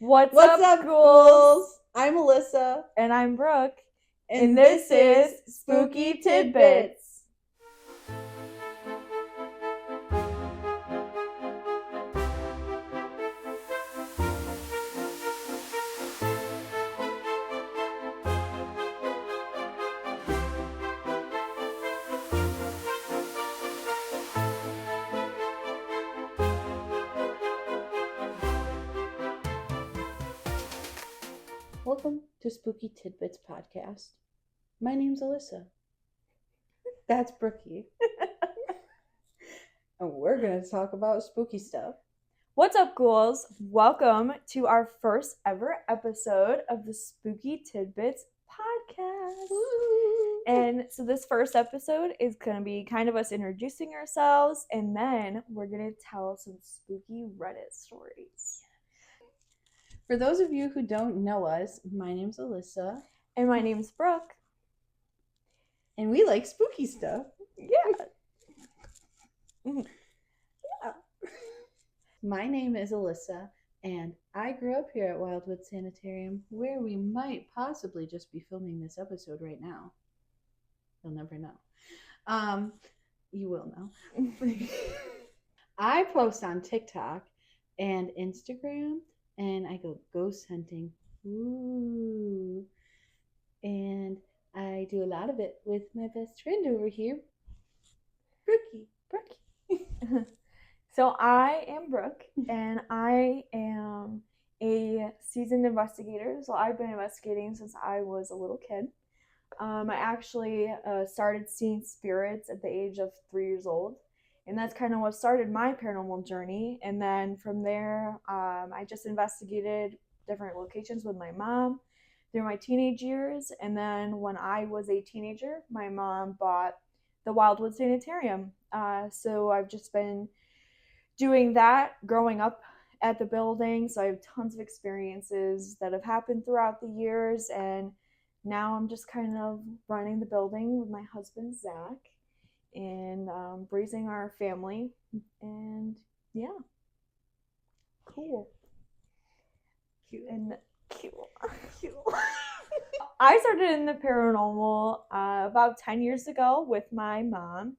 What's up, Ghouls? Ghouls? I'm Alyssa. And I'm Brooke. And this is Spooky Tidbits. Welcome to Spooky Tidbits podcast. My name's Alyssa. That's Brookie. And we're going to talk about spooky stuff. What's up, Ghouls? Welcome to our first ever episode of the Spooky Tidbits podcast. Woo. And so this first episode is going to be kind of us introducing ourselves, and then we're going to tell some spooky Reddit stories. For those of you who don't know us, my name's Alyssa. And my name's Brooke. And we like spooky stuff. Yeah. My name is Alyssa, and I grew up here at Wildwood Sanitarium, where we might possibly just be filming this episode right now. You'll never know. You will know. I post on TikTok and Instagram, and I go ghost hunting. Ooh. And I do a lot of it with my best friend over here, Brookie. So I am Brooke, and I am a seasoned investigator. So I've been investigating since I was a little kid. I actually started seeing spirits at the age of 3 years old, and that's kind of what started my paranormal journey. And then from there, I just investigated different locations with my mom through my teenage years. And then when I was a teenager, my mom bought the Wildwood Sanitarium. So I've just been doing that growing up at the building. So I have tons of experiences that have happened throughout the years. And now I'm just kind of running the building with my husband, Zach, and raising our family. And yeah. Cool. Cute. And cute. I started in the paranormal about 10 years ago with my mom.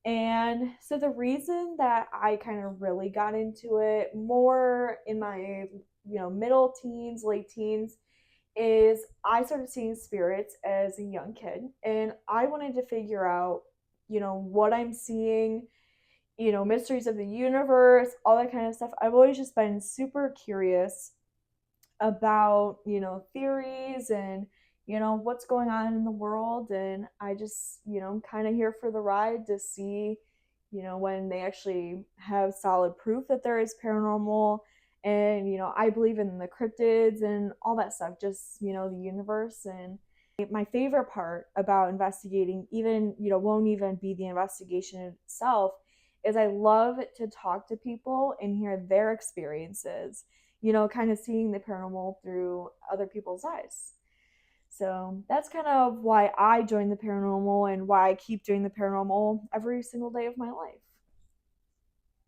And so the reason that I kind of really got into it more in my, middle teens, late teens, is I started seeing spirits as a young kid. And I wanted to figure out, what I'm seeing, mysteries of the universe, all that kind of stuff. I've always just been super curious about, theories and, what's going on in the world. And I just, kind of here for the ride to see, when they actually have solid proof that there is paranormal. And, I believe in the cryptids and all that stuff, just, the universe. And my favorite part about investigating, even, won't even be the investigation itself, is I love to talk to people and hear their experiences, kind of seeing the paranormal through other people's eyes. So that's kind of why I joined the paranormal and why I keep doing the paranormal every single day of my life.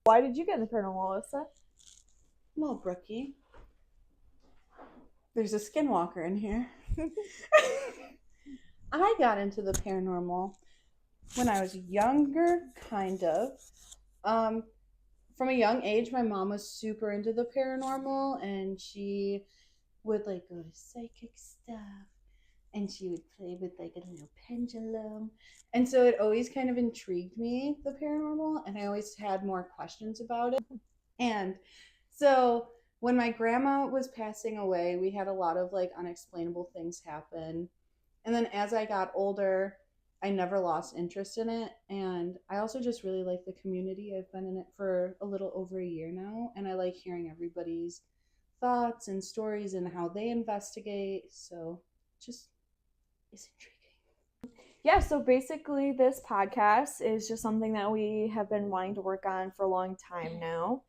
Why did you get in the paranormal, Alyssa? Well, Brookie, there's a skinwalker in here. I got into the paranormal when I was younger, kind of. From a young age, my mom was super into the paranormal, and she would go to psychic stuff, and she would play with a little pendulum. And so it always kind of intrigued me, the paranormal, and I always had more questions about it. And so when my grandma was passing away, we had a lot of unexplainable things happen. And then as I got older, I never lost interest in it. And I also just really like the community. I've been in it for a little over a year now, and I like hearing everybody's thoughts and stories and how they investigate. So just, it's intriguing. Yeah, so basically this podcast is just something that we have been wanting to work on for a long time now.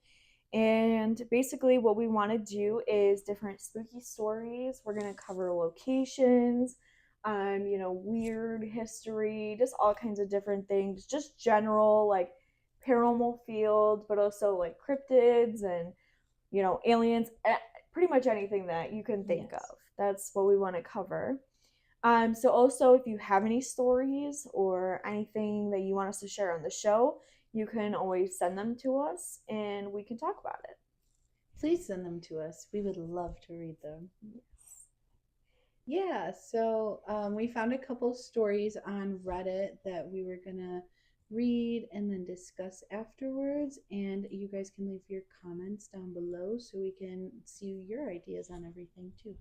And basically what we want to do is different spooky stories. We're going to cover locations, weird history, just all kinds of different things, just general paranormal field, but also cryptids and aliens, pretty much anything that you can think Yes. of. That's what we want to cover. So also, if you have any stories or anything that you want us to share on the show, you can always send them to us and we can talk about it. Please send them to us. We would love to read them. Yeah, so we found a couple stories on Reddit that we were gonna read and then discuss afterwards, and you guys can leave your comments down below so we can see your ideas on everything too.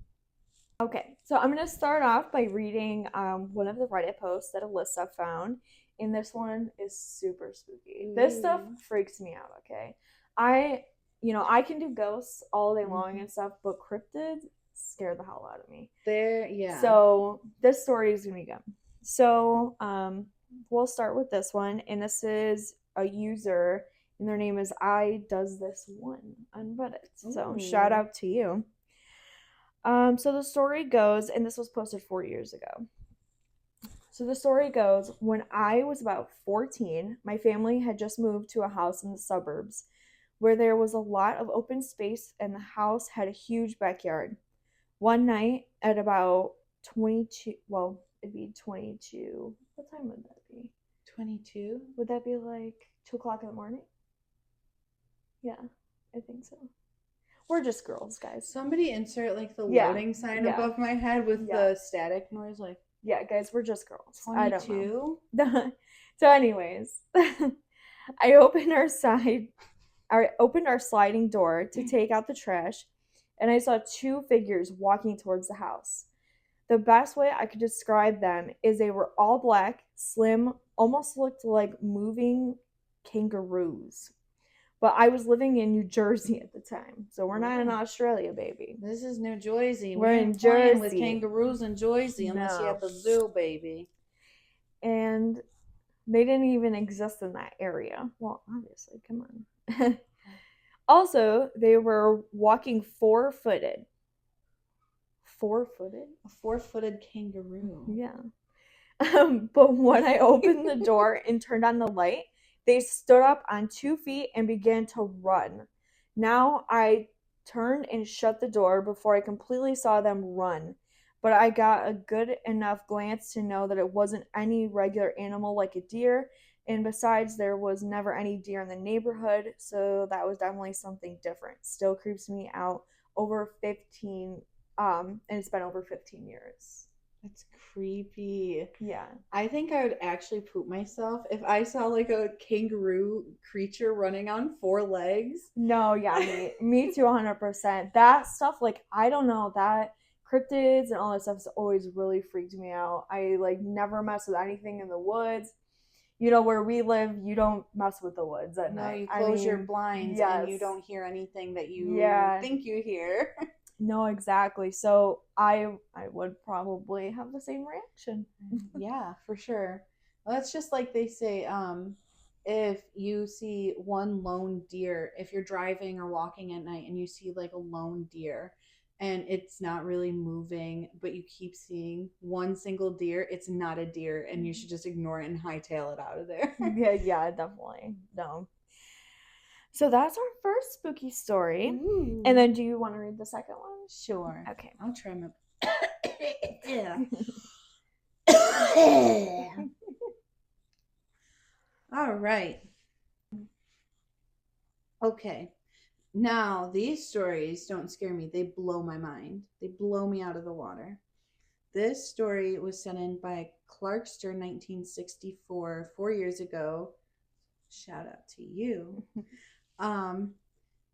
Okay, so I'm going to start off by reading one of the Reddit posts that Alyssa found, and this one is super spooky. Ooh. This stuff freaks me out, okay? I can do ghosts all day long and stuff, but cryptids scare the hell out of me. Yeah. So this story is going to be good. So we'll start with this one, and this is a user, and their name is I Does This One on Reddit. So shout out to you. So the story goes, and this was posted 4 years ago. So the story goes, when I was about 14, my family had just moved to a house in the suburbs where there was a lot of open space and the house had a huge backyard. One night at about 22, well, it'd be 22. What time would that be? 22? Would that be like 2 o'clock in the morning? Yeah, I think so. We're just girls, guys. Somebody insert like the loading sign above my head with the static noise, like. Yeah, guys, we're just girls. 22? I don't know. So, anyways, I opened our sliding door to take out the trash, and I saw 2 figures walking towards the house. The best way I could describe them is they were all black, slim, almost looked like moving kangaroos. But I was living in New Jersey at the time, so we're not in Australia, baby. This is New Jersey. We're in Jersey Jersey with kangaroos in Jersey, unless you have the zoo, baby. And they didn't even exist in that area. Well, obviously, come on. Also, they were walking 4-footed. 4-footed? A 4-footed kangaroo. Yeah. But when I opened the door and turned on the light, they stood up on 2 feet and began to run. Now I turned and shut the door before I completely saw them run. But I got a good enough glance to know that it wasn't any regular animal like a deer. And besides, there was never any deer in the neighborhood. So that was definitely something different. Still creeps me out over 15, and it's been over 15 years. That's creepy. Yeah. I think I would actually poop myself if I saw like a kangaroo creature running on 4 legs. No, yeah, me too, 100%. That stuff, like, I don't know, that cryptids and all that stuff has always really freaked me out. I like never mess with anything in the woods. You know, where we live, you don't mess with the woods at night. No, you close your blinds and you don't hear anything that you think you hear. No, exactly. So I would probably have the same reaction. Yeah, for sure. Well, that's just like they say, if you see one lone deer, if you're driving or walking at night and you see like a lone deer and it's not really moving, but you keep seeing one single deer, it's not a deer and you should just ignore it and hightail it out of there. Yeah, definitely. No. So that's our first spooky story. Ooh. And then do you want to read the second one? Sure. Okay. I'll try my yeah. All right. Okay. Now, these stories don't scare me. They blow my mind. They blow me out of the water. This story was sent in by Clarkster 1964, 4 years ago. Shout out to you.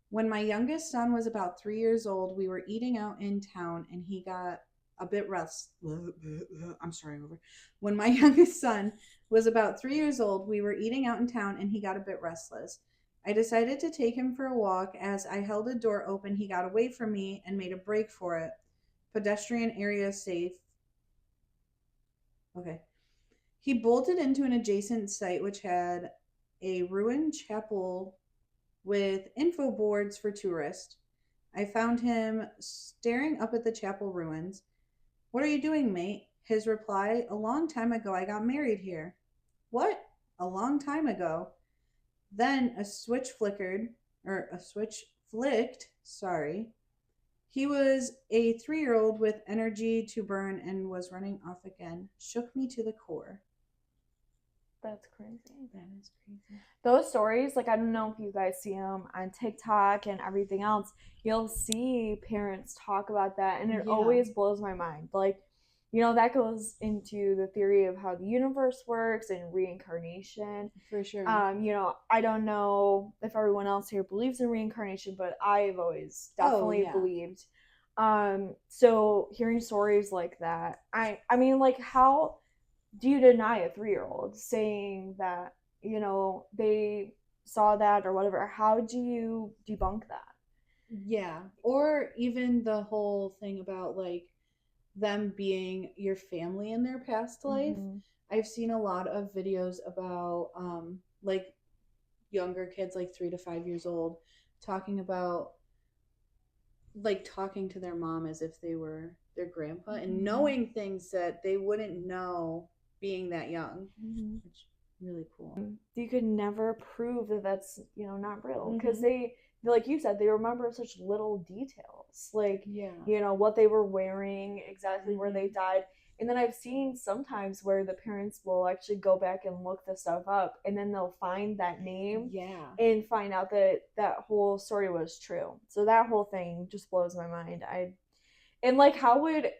When my youngest son was about 3 years old, we were eating out in town and he got a bit restless. I'm starting over. When my youngest son was about 3 years old, we were eating out in town and he got a bit restless. I decided to take him for a walk. As I held the door open, he got away from me and made a break for it. Pedestrian area safe. Okay. He bolted into an adjacent site which had a ruined chapel with info boards for tourists. I found him staring up at the chapel ruins. "What are you doing, mate?" His reply, "A long time ago I got married here." "What? A long time ago?" Then a switch flicked, sorry. He was a 3-year-old with energy to burn and was running off again. Shook me to the core. That's crazy. That is crazy. Those stories, like, I don't know if you guys see them on TikTok and everything else. You'll see parents talk about that, and it Yeah. always blows my mind. Like, you know, that goes into the theory of how the universe works and reincarnation. For sure. You know, I don't know if everyone else here believes in reincarnation, but I've always definitely believed. So hearing stories like that, I mean, like, how do you deny a 3-year-old saying that, you know, they saw that or whatever? How do you debunk that? Yeah. Or even the whole thing about like them being your family in their past life. Mm-hmm. I've seen a lot of videos about like younger kids, like 3 to 5 years old, talking about like talking to their mom as if they were their grandpa and knowing things that they wouldn't know being that young, which really cool. You could never prove that that's, you know, not real because they, like you said, they remember such little details, like, you know, what they were wearing, exactly where they died. And then I've seen sometimes where the parents will actually go back and look the stuff up, and then they'll find that name and find out that that whole story was true. So that whole thing just blows my mind. And like, how would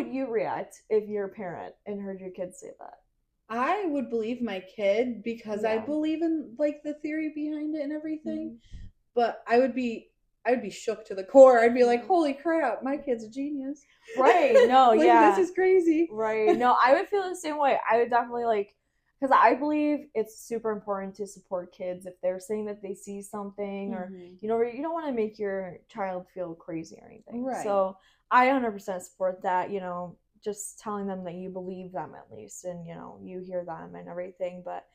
you react if you're a parent and heard your kid say that? I would believe my kid because I believe in like the theory behind it and everything. But I would be shook to the core. I'd be like, holy crap, my kid's a genius. Right. No, like, yeah. This is crazy. Right. No, I would feel the same way. I would definitely like, because I believe it's super important to support kids if they're saying that they see something or, you know, you don't want to make your child feel crazy or anything. Right. So I 100% support that, you know, just telling them that you believe them at least and, you know, you hear them and everything. But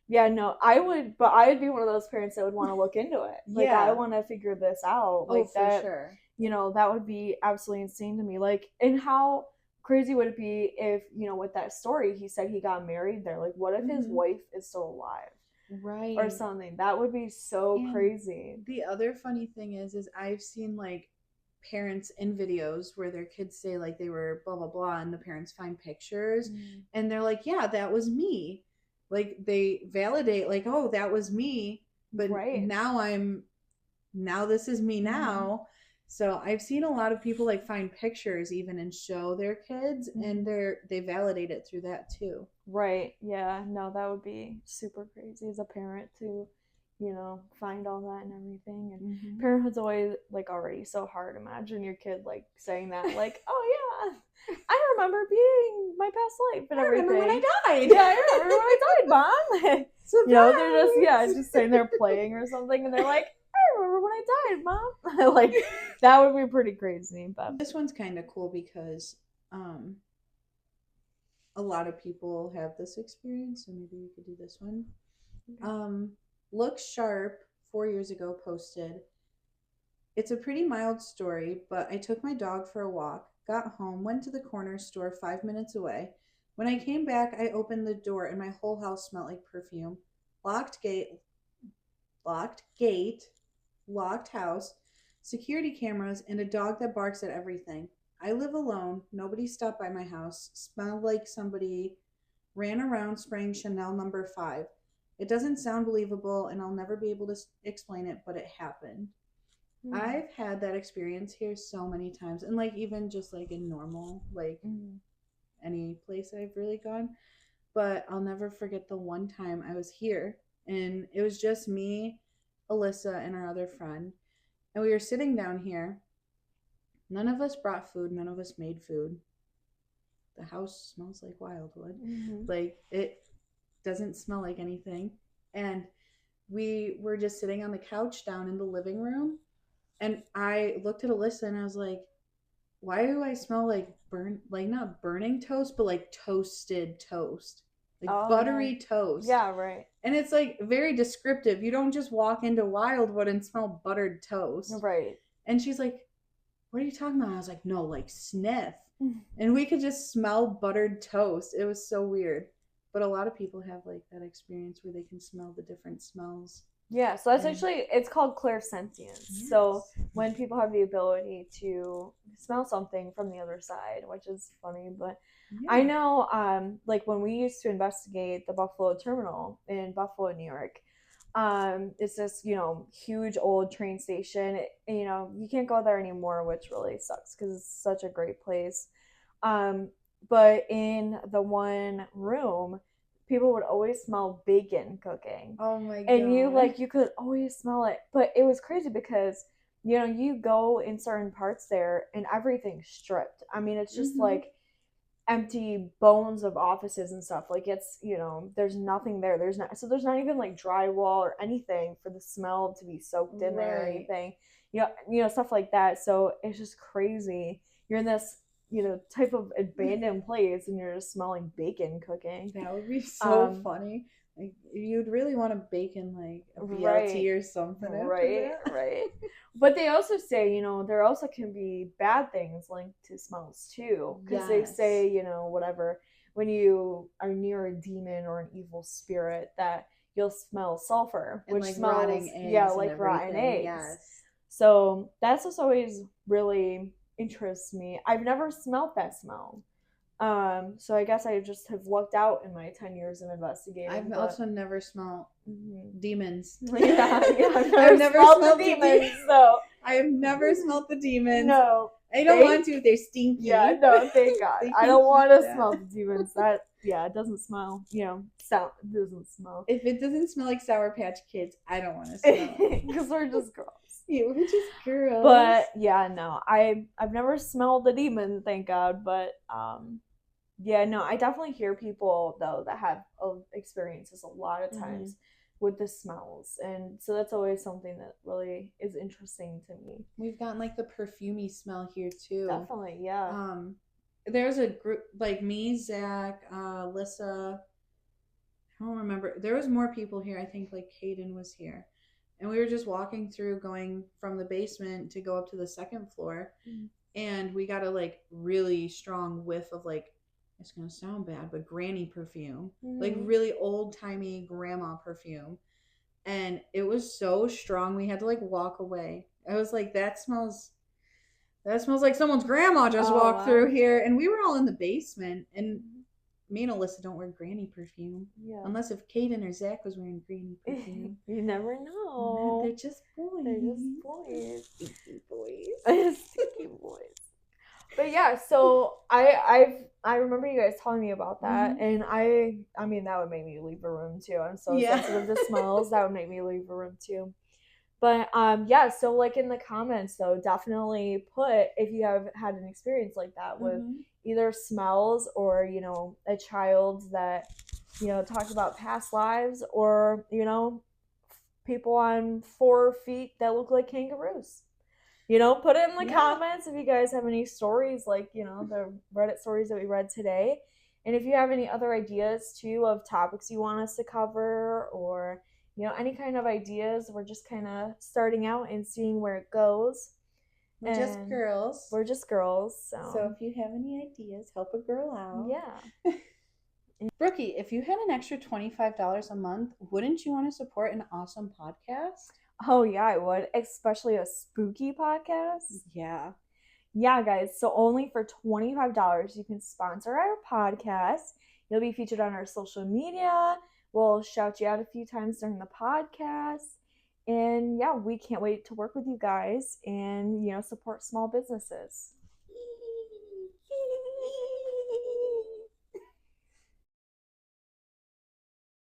yeah, no, I would be one of those parents that would want to look into it. Like, I want to figure this out. Like, for sure. You know, that would be absolutely insane to me. Like, and how crazy would it be if, you know, with that story, he said he got married there. Like, what if his wife is still alive? Right. Or something. That would be so crazy. The other funny thing is I've seen like parents in videos where their kids say like they were blah blah blah and the parents find pictures and they're like, yeah, that was me. Like they validate like, oh, that was me, but now this is me now. So I've seen a lot of people like find pictures even and show their kids and they validate it through that too. Right. Yeah. No, that would be super crazy as a parent to, you know, find all that and everything. And parenthood's always like already so hard. Imagine your kid like saying that, like, oh yeah, I remember being my past life and everything. I remember when I died. Yeah, I remember when I died, Mom. You know, they're just saying they're playing or something, and they're like, I remember when I died, Mom. Like, that would be pretty crazy. But this one's kind of cool because a lot of people have this experience, so maybe we could do this one. Look Sharp 4 years ago posted, it's a pretty mild story, but I took my dog for a walk, got home, went to the corner store 5 minutes away. When I came back, I opened the door and my whole house smelled like perfume. Locked gate, locked house, security cameras, and a dog that barks at everything. I live alone. Nobody stopped by my house. Smelled like somebody ran around spraying Chanel number 5. It doesn't sound believable, and I'll never be able to explain it, but it happened. I've had that experience here so many times, and like even just like in normal, like any place I've really gone. But I'll never forget the one time I was here, and it was just me, Alyssa, and our other friend, and we were sitting down here. None of us brought food. None of us made food. The house smells like wildwood. Like, it doesn't smell like anything. And we were just sitting on the couch down in the living room. And I looked at Alyssa and I was like, why do I smell like not burning toast, but like toasted toast? Like buttery toast. Yeah, right. And it's like very descriptive. You don't just walk into Wildwood and smell buttered toast. Right. And she's like, what are you talking about? I was like, no, like sniff. And we could just smell buttered toast. It was so weird. But a lot of people have like that experience where they can smell the different smells. Yeah, so that's actually, it's called clairsentience. Yes. So when people have the ability to smell something from the other side, which is funny, but Yeah. I know, like when we used to investigate the Buffalo Terminal in Buffalo, New York, it's this, huge old train station. You can't go there anymore, which really sucks because it's such a great place. Um, but in the one room, people would always smell bacon cooking. Oh my god. And you could always smell it. But it was crazy because, you go in certain parts there and everything's stripped. I mean, it's just like empty bones of offices and stuff. Like it's, there's nothing there. There's not even like drywall or anything for the smell to be soaked in there or anything. Stuff like that. So it's just crazy. You're in this, type of abandoned place and you're just smelling bacon cooking. That would be so funny. Like you'd really want to bake in like a BLT or something. Right. But they also say, there also can be bad things linked to smells too. Because they say, whatever, when you are near a demon or an evil spirit, that you'll smell sulfur, and which like smells, rotting eggs. like rotten eggs. Yes. So that's just always really interests me. I've never smelt that smell. So I guess I just have lucked out in my 10 years of investigating. I've also never smelled demons. Yeah, I've never smelled the demons. So I have never smelled the demons. No, I don't want to. They're stinky. Yeah, no, thank God. I don't want to smell the demons. That it doesn't smell. It doesn't smell. If it doesn't smell like Sour Patch Kids, I don't want to smell it. Because we're just girls. Yeah, we're just girls. But yeah, no, I've never smelled the demon, thank God. But I definitely hear people though that have experiences a lot of times with the smells, and so that's always something that really is interesting to me. We've gotten like the perfumey smell here too. Definitely, yeah. There's a group like me, Zach, Alyssa. I don't remember. There was more people here. I think like Hayden was here. And we were just walking through, going from the basement to go up to the second floor. And we got a like really strong whiff of like, it's going to sound bad, but granny perfume. Like really old timey grandma perfume. And it was so strong we had to like walk away. I was like, that smells like someone's grandma just walked through here. And we were all in the basement. And me and Alyssa don't wear granny perfume. Yeah. Unless if Kaden or Zach was wearing granny perfume. You never know. They're just boys. Stinky boys. Stinky boys. But yeah, so I remember you guys telling me about that, and I mean that would make me leave a room too. I'm so sensitive to smells. That would make me leave a room too. But so like in the comments though, definitely put if you have had an experience like that with either smells or a child that talked about past lives, or people on 4 feet that look like kangaroos. Put it in the comments if you guys have any stories like the Reddit stories that we read today, and if you have any other ideas too of topics you want us to cover, or any kind of ideas. We're just kind of starting out and seeing where it goes. We're just girls. We're just girls. So if you have any ideas, help a girl out. Yeah. Brookie, if you had an extra $25 a month, wouldn't you want to support an awesome podcast? Oh, yeah, I would. Especially a spooky podcast. Yeah. Yeah, guys. So only for $25, you can sponsor our podcast. You'll be featured on our social media. We'll shout you out a few times during the podcast. And yeah, we can't wait to work with you guys and, support small businesses.